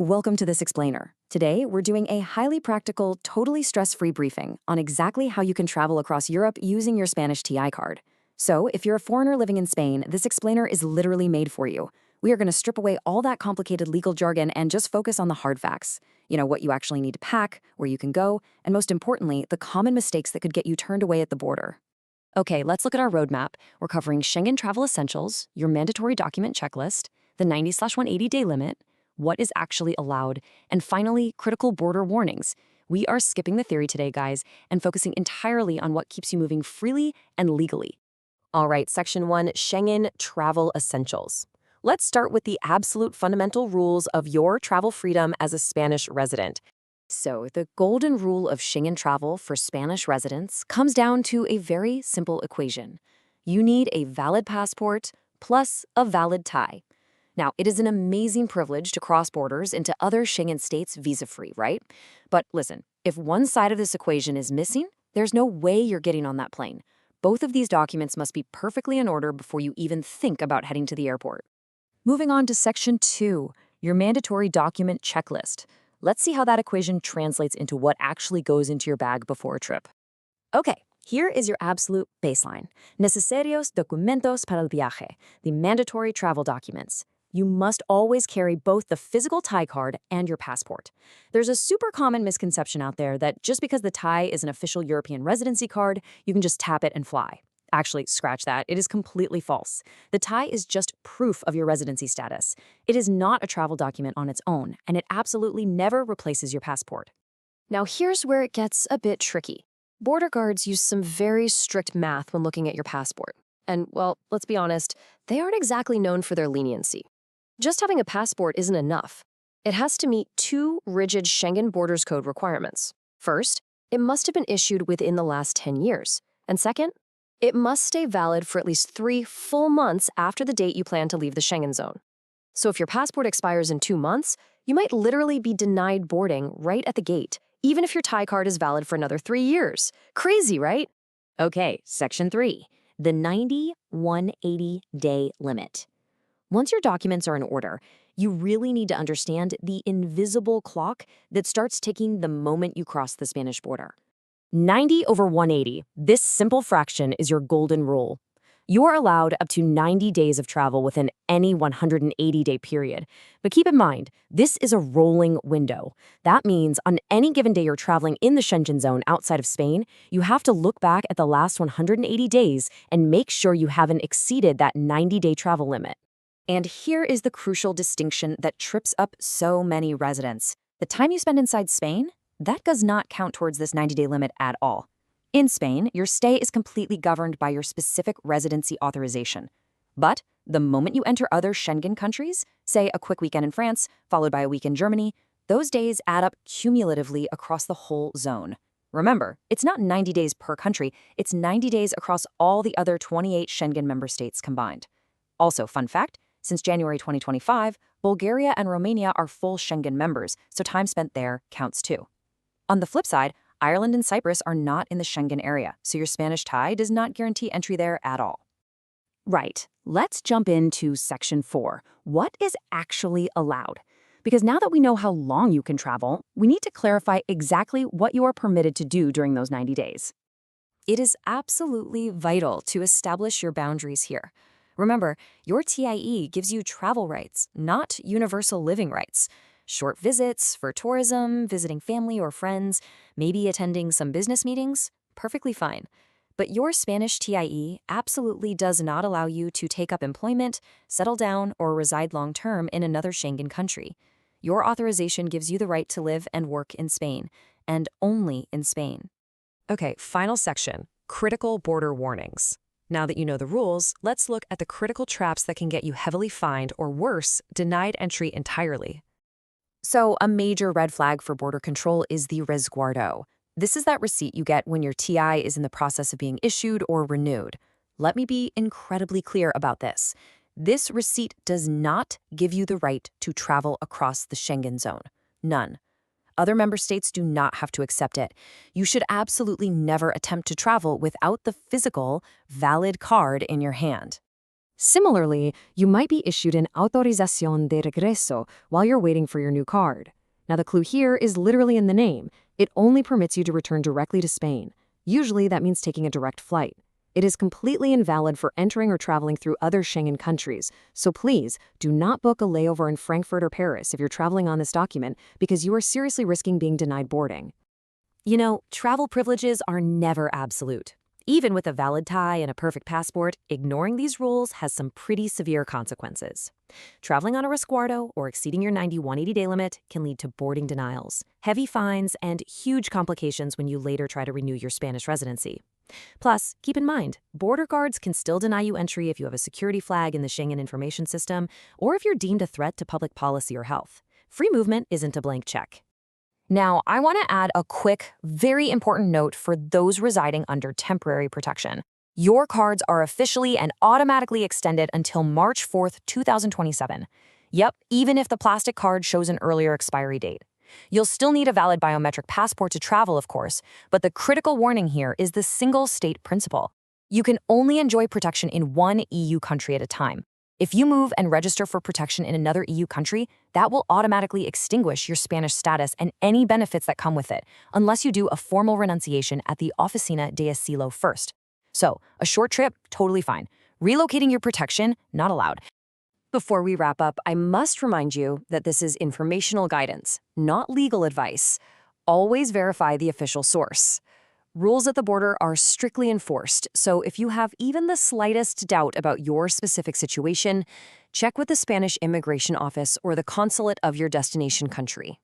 Welcome to this explainer. Today, we're doing a highly practical, totally stress-free briefing on exactly how you can travel across Europe using your Spanish TI card. So, if you're a foreigner living in Spain, this explainer is literally made for you. We are going to strip away all that complicated legal jargon and just focus on the hard facts. You know, what you actually need to pack, where you can go, and most importantly, the common mistakes that could get you turned away at the border. Okay, let's look at our roadmap. We're covering Schengen travel essentials, your mandatory document checklist, the 90/180 day limit, what is actually allowed, and finally, critical border warnings. We are skipping the theory today, guys, and focusing entirely on what keeps you moving freely and legally. All right, Section 1, Schengen Travel Essentials. Let's start with the absolute fundamental rules of your travel freedom as a Spanish resident. So, the golden rule of Schengen travel for Spanish residents comes down to a very simple equation. You need a valid passport plus a valid tie. Now, it is an amazing privilege to cross borders into other Schengen states visa-free, right? But listen, if one side of this equation is missing, there's no way you're getting on that plane. Both of these documents must be perfectly in order before you even think about heading to the airport. Moving on to Section 2, your mandatory document checklist. Let's see how that equation translates into what actually goes into your bag before a trip. Okay, here is your absolute baseline. Necesarios documentos para el viaje, the mandatory travel documents. You must always carry both the physical tie card and your passport. There's a super common misconception out there that just because the tie is an official European residency card, you can just tap it and fly. Actually, scratch that. It is completely false. The tie is just proof of your residency status. It is not a travel document on its own, and it absolutely never replaces your passport. Now here's where it gets a bit tricky. Border guards use some very strict math when looking at your passport. And, well, let's be honest, they aren't exactly known for their leniency. Just having a passport isn't enough. It has to meet two rigid Schengen Borders Code requirements. First, it must have been issued within the last 10 years. And second, it must stay valid for at least 3 full months after the date you plan to leave the Schengen zone. So if your passport expires in 2 months, you might literally be denied boarding right at the gate, even if your tie card is valid for another 3 years. Crazy, right? Okay, Section 3, the 90/180 day limit. Once your documents are in order, you really need to understand the invisible clock that starts ticking the moment you cross the Spanish border. 90/180, this simple fraction is your golden rule. You are allowed up to 90 days of travel within any 180-day period. But keep in mind, this is a rolling window. That means on any given day you're traveling in the Schengen zone outside of Spain, you have to look back at the last 180 days and make sure you haven't exceeded that 90-day travel limit. And here is the crucial distinction that trips up so many residents. The time you spend inside Spain, that does not count towards this 90-day limit at all. In Spain, your stay is completely governed by your specific residency authorization. But the moment you enter other Schengen countries, say a quick weekend in France, followed by a week in Germany, those days add up cumulatively across the whole zone. Remember, it's not 90 days per country, it's 90 days across all the other 28 Schengen member states combined. Also, fun fact, since January 2025, Bulgaria and Romania are full Schengen members, so time spent there counts too. On the flip side, Ireland and Cyprus are not in the Schengen area, so your Spanish tie does not guarantee entry there at all. Right, let's jump into Section 4. What is actually allowed? Because now that we know how long you can travel, we need to clarify exactly what you are permitted to do during those 90 days. It is absolutely vital to establish your boundaries here. Remember, your TIE gives you travel rights, not universal living rights. Short visits for tourism, visiting family or friends, maybe attending some business meetings, perfectly fine. But your Spanish TIE absolutely does not allow you to take up employment, settle down, or reside long-term in another Schengen country. Your authorization gives you the right to live and work in Spain, and only in Spain. Okay, final section, critical border warnings. Now that you know the rules, let's look at the critical traps that can get you heavily fined or worse, denied entry entirely. So, a major red flag for border control is the resguardo. This is that receipt you get when your TI is in the process of being issued or renewed. Let me be incredibly clear about this. This receipt does not give you the right to travel across the Schengen zone. None. Other member states do not have to accept it. You should absolutely never attempt to travel without the physical, valid card in your hand. Similarly, you might be issued an autorización de regreso while you're waiting for your new card. Now, the clue here is literally in the name. It only permits you to return directly to Spain. Usually, that means taking a direct flight. It is completely invalid for entering or traveling through other Schengen countries, so please do not book a layover in Frankfurt or Paris if you're traveling on this document because you are seriously risking being denied boarding. You know, travel privileges are never absolute. Even with a valid tie and a perfect passport, ignoring these rules has some pretty severe consequences. Traveling on a resguardo or exceeding your 90-180-day limit can lead to boarding denials, heavy fines, and huge complications when you later try to renew your Spanish residency. Plus, keep in mind, border guards can still deny you entry if you have a security flag in the Schengen information system or if you're deemed a threat to public policy or health. Free movement isn't a blank check. Now, I want to add a quick, very important note for those residing under temporary protection. Your cards are officially and automatically extended until March 4th, 2027. Yep, even if the plastic card shows an earlier expiry date. You'll still need a valid biometric passport to travel, of course, but the critical warning here is the single-state principle. You can only enjoy protection in one EU country at a time. If you move and register for protection in another EU country, that will automatically extinguish your Spanish status and any benefits that come with it, unless you do a formal renunciation at the Oficina de Asilo first. So, a short trip, totally fine. Relocating your protection, not allowed. Before we wrap up, I must remind you that this is informational guidance, not legal advice. Always verify the official source. Rules at the border are strictly enforced, so if you have even the slightest doubt about your specific situation, check with the Spanish Immigration Office or the consulate of your destination country.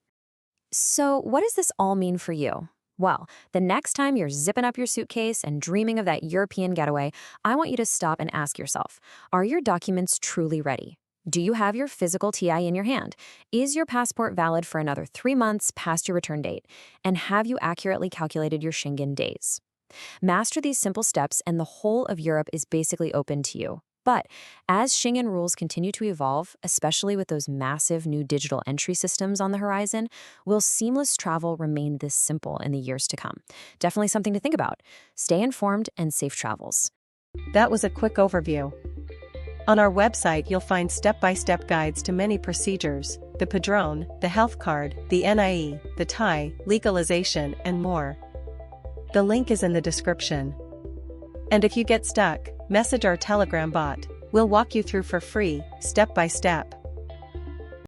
So, what does this all mean for you? Well, the next time you're zipping up your suitcase and dreaming of that European getaway, I want you to stop and ask yourself, are your documents truly ready? Do you have your physical TI in your hand? Is your passport valid for another 3 months past your return date? And have you accurately calculated your Schengen days? Master these simple steps and the whole of Europe is basically open to you. But as Schengen rules continue to evolve, especially with those massive new digital entry systems on the horizon, will seamless travel remain this simple in the years to come? Definitely something to think about. Stay informed and safe travels. That was a quick overview. On our website you'll find step-by-step guides to many procedures, the Padrón, the health card, the NIE, the TIE, legalization, and more. The link is in the description. And if you get stuck, message our Telegram bot. We'll walk you through for free, step by step.